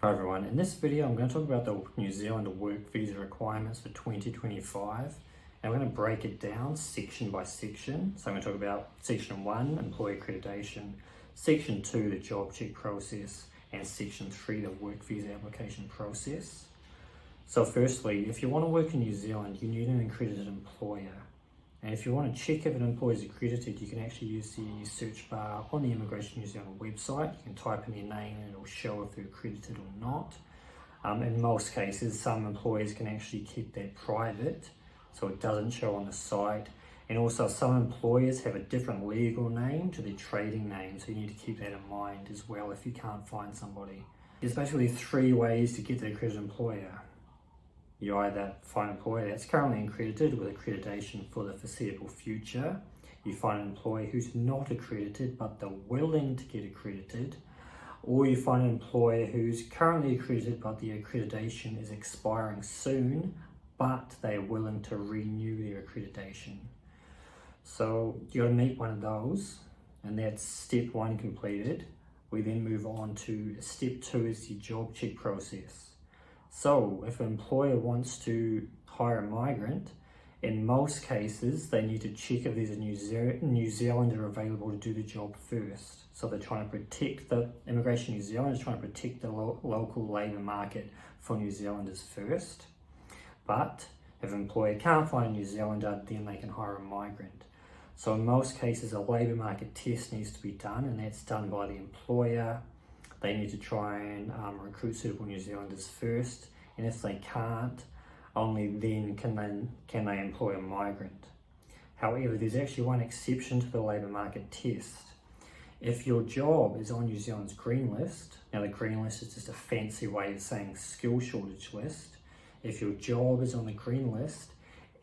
Hi everyone, in this video I'm going to talk about the New Zealand work visa requirements for 2025 and I'm going to break it down section by section. So I'm going to talk about section 1, employee accreditation, section 2, the job check process, and section 3, the work visa application process. So firstly, if you want to work in New Zealand, you need an accredited employer. And if you want to check if an employer is accredited, you can actually use the search bar on the Immigration New Zealand website. You can type in their name and it'll show if they're accredited or not. In most cases, some employers can actually keep that private, so it doesn't show on the site. And also some employers have a different legal name to their trading name, so you need to keep that in mind as well if you can't find somebody. There's basically 3 ways to get the accredited employer. You either find an employer that's currently accredited with accreditation for the foreseeable future. You find an employer who's not accredited but they're willing to get accredited. Or you find an employer who's currently accredited but the accreditation is expiring soon, but they are willing to renew their accreditation. So you got to meet one of those, and that's step 1 completed. We then move on to step 2 is the job check process. So if an employer wants to hire a migrant, in most cases they need to check if there's a New Zealander available to do the job first. So they're trying to protect Immigration New Zealand is trying to protect the local labour market for New Zealanders first. But if an employer can't find a New Zealander, then they can hire a migrant. So in most cases a labour market test needs to be done, and that's done by the employer. They need to try and recruit suitable New Zealanders first, and if they can't, only then can they employ a migrant. However, there's actually one exception to the labour market test. If your job is on New Zealand's green list, now the green list is just a fancy way of saying skill shortage list. If your job is on the green list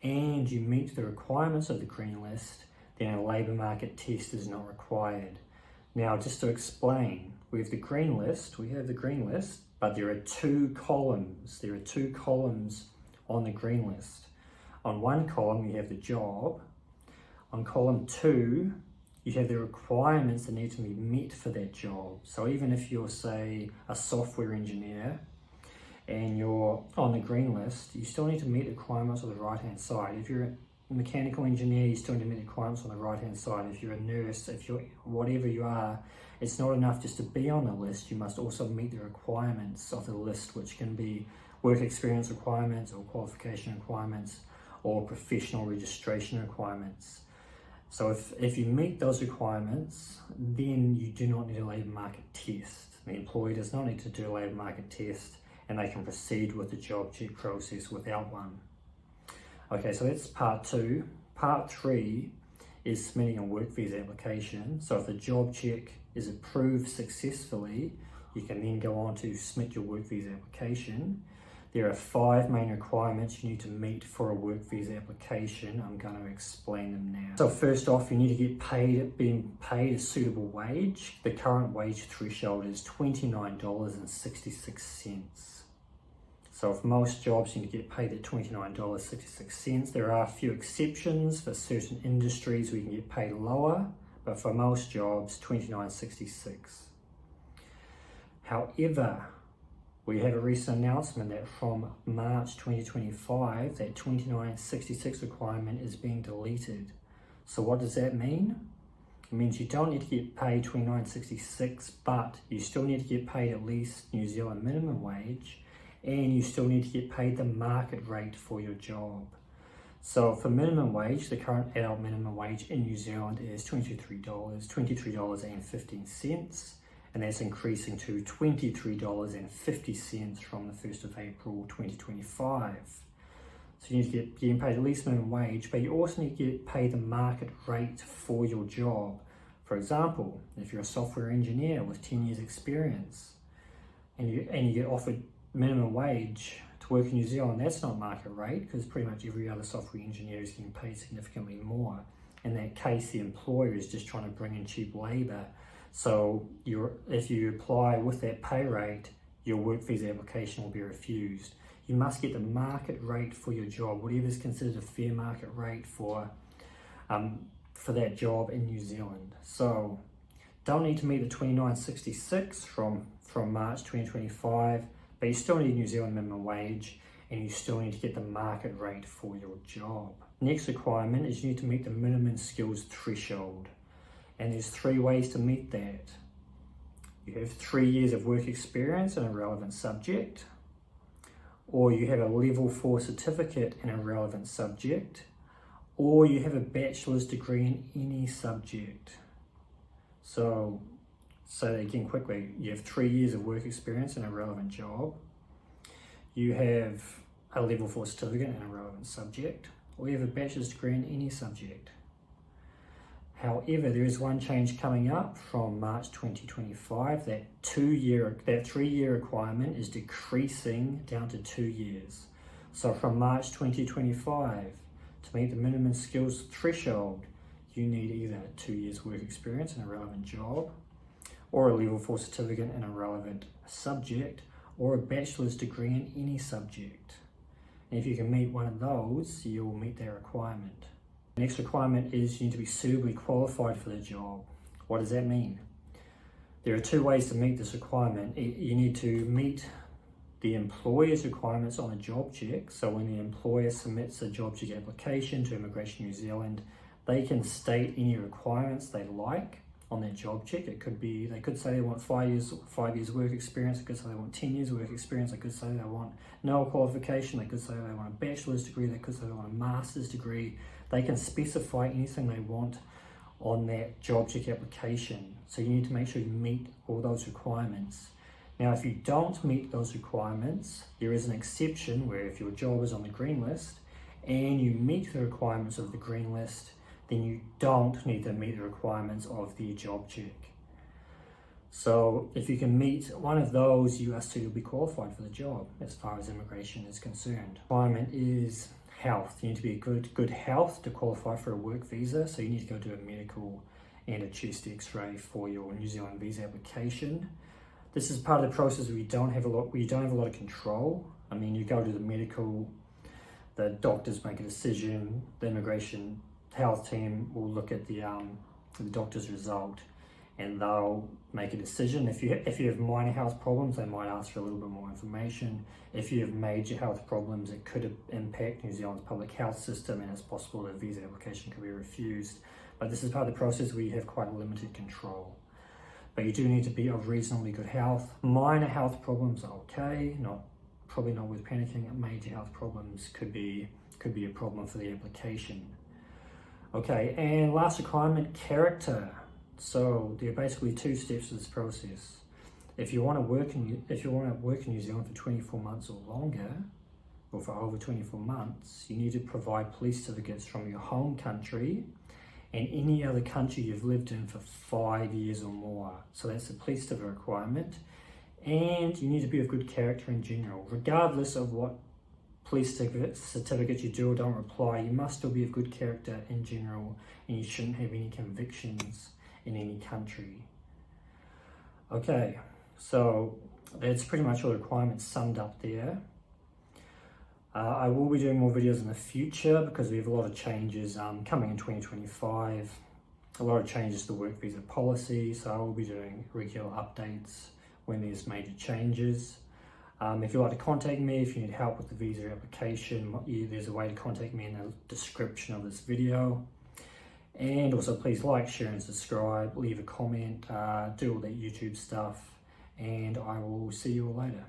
and you meet the requirements of the green list, then a labour market test is not required. Now, just to explain, we have the green list, but there are 2 columns. There are 2 columns on the green list. On one column, you have the job. On column 2, you have the requirements that need to be met for that job. So even if you're, say, a software engineer and you're on the green list, you still need to meet the requirements on the right-hand side. If you're a mechanical engineer, you still need to meet the requirements on the right-hand side. If you're a nurse, if you're whatever you are, it's not enough just to be on the list. You must also meet the requirements of the list, which can be work experience requirements or qualification requirements or professional registration requirements. So if you meet those requirements, then you do not need a labour market test. The employee does not need to do a labour market test, and they can proceed with the job check process without one. Okay, so that's part 2. Part 3 is submitting a work visa application. So if the job check is approved successfully, you can then go on to submit your work visa application. There are 5 main requirements you need to meet for a work visa application. I'm going to explain them now. So first off, you need to get being paid a suitable wage. The current wage threshold is $29.66. So for most jobs, you need to get paid at $29.66. There are a few exceptions for certain industries where you can get paid lower, but for most jobs, $29.66. However, we have a recent announcement that from March 2025, that $29.66 requirement is being deleted. So what does that mean? It means you don't need to get paid $29.66, but you still need to get paid at least New Zealand minimum wage, and you still need to get paid the market rate for your job. So for minimum wage, the current adult minimum wage in New Zealand is $23.15, and that's increasing to $23.50 from the 1st of April 2025. So you need to get paid at least minimum wage, but you also need to get paid the market rate for your job. For example, if you're a software engineer with 10 years experience and you get offered minimum wage to work in New Zealand, that's not market rate, because pretty much every other software engineer is getting paid significantly more. In that case, the employer is just trying to bring in cheap labour. So if you apply with that pay rate, your work visa application will be refused. You must get the market rate for your job, whatever is considered a fair market rate for that job in New Zealand. So don't need to meet the $29.66 from from March 2025, but you still need New Zealand minimum wage and you still need to get the market rate for your job. Next requirement is you need to meet the minimum skills threshold. And there's 3 ways to meet that. You have 3 years of work experience in a relevant subject, or you have a level 4 certificate in a relevant subject, or you have a bachelor's degree in any subject. So again quickly, you have 3 years of work experience in a relevant job, you have a level 4 certificate in a relevant subject, or you have a bachelor's degree in any subject. However, there is one change coming up from March 2025, that 3-year requirement is decreasing down to 2 years. So from March 2025, to meet the minimum skills threshold, you need either 2 years work experience in a relevant job, or a level 4 certificate in a relevant subject, or a bachelor's degree in any subject. And if you can meet one of those, you will meet that requirement. The next requirement is you need to be suitably qualified for the job. What does that mean? There are 2 ways to meet this requirement. You need to meet the employer's requirements on a job check. So when the employer submits a job check application to Immigration New Zealand, they can state any requirements they like on their job check. It could be, they could say they want 5 years work experience, they could say they want 10 years work experience, they could say they want no qualification, they could say they want a bachelor's degree, they could say they want a master's degree. They can specify anything they want on that job check application. So you need to make sure you meet all those requirements. Now, if you don't meet those requirements, there is an exception where if your job is on the green list and you meet the requirements of the green list, then you don't need to meet the requirements of the job check. So if you can meet one of those, you are suitably qualified for the job as far as immigration is concerned. Requirement is health. You need to be good health to qualify for a work visa. So you need to go do a medical and a chest x-ray for your New Zealand visa application. This is part of the process where you don't have a lot of control. I mean, you go to the medical, the doctors make a decision, the immigration health team will look at the doctor's result and they'll make a decision. If you have minor health problems, they might ask for a little bit more information. If you have major health problems, it could impact New Zealand's public health system and it's possible that a visa application could be refused. But this is part of the process where you have quite limited control. But you do need to be of reasonably good health. Minor health problems are okay, probably not worth panicking. Major health problems could be a problem for the application. Okay, and last requirement, character. So there are basically 2 steps to this process. If you want to work in New Zealand for 24 months or longer, or for over 24 months, you need to provide police certificates from your home country and any other country you've lived in for 5 years or more. So that's the police certificate requirement. And you need to be of good character in general. Regardless of what police certificates you do or don't apply, you must still be of good character in general, and you shouldn't have any convictions in any country. Okay, so that's pretty much all the requirements summed up there. I will be doing more videos in the future because we have a lot of changes coming in 2025, a lot of changes to the work visa policy, so I will be doing regular updates when there's major changes. If you'd like to contact me, if you need help with the visa application, there's a way to contact me in the description of this video. And also please like, share and subscribe, leave a comment, do all that YouTube stuff, and I will see you all later.